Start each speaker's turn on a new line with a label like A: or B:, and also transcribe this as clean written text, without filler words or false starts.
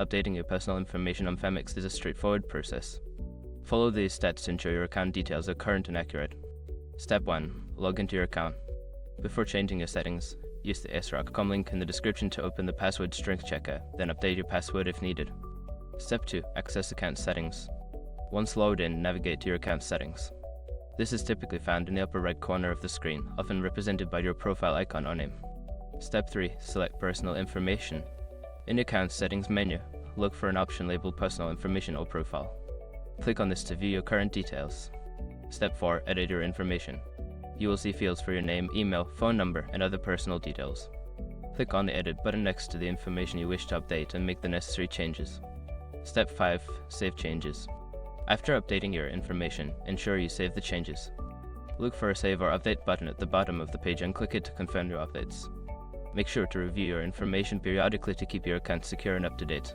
A: Updating your personal information on Phemex is a straightforward process. Follow these steps to ensure your account details are current and accurate. Step 1. Log into your account. Before changing your settings, use the srock.com link in the description to open the password strength checker, then update your password if needed. Step 2. Access account settings. Once logged in, navigate to your account settings. This is typically found in the upper right corner of the screen, often represented by your profile icon or name. Step 3. Select personal information. In the account settings menu, look for an option labeled personal information or profile. Click on this to view your current details. Step 4. Edit your information. You will see fields for your name, email, phone number, and other personal details. Click on the Edit button next to the information you wish to update and make the necessary changes. Step 5. Save changes. After updating your information, ensure you save the changes. Look for a Save or Update button at the bottom of the page and click it to confirm your updates. Make sure to review your information periodically to keep your account secure and up to date.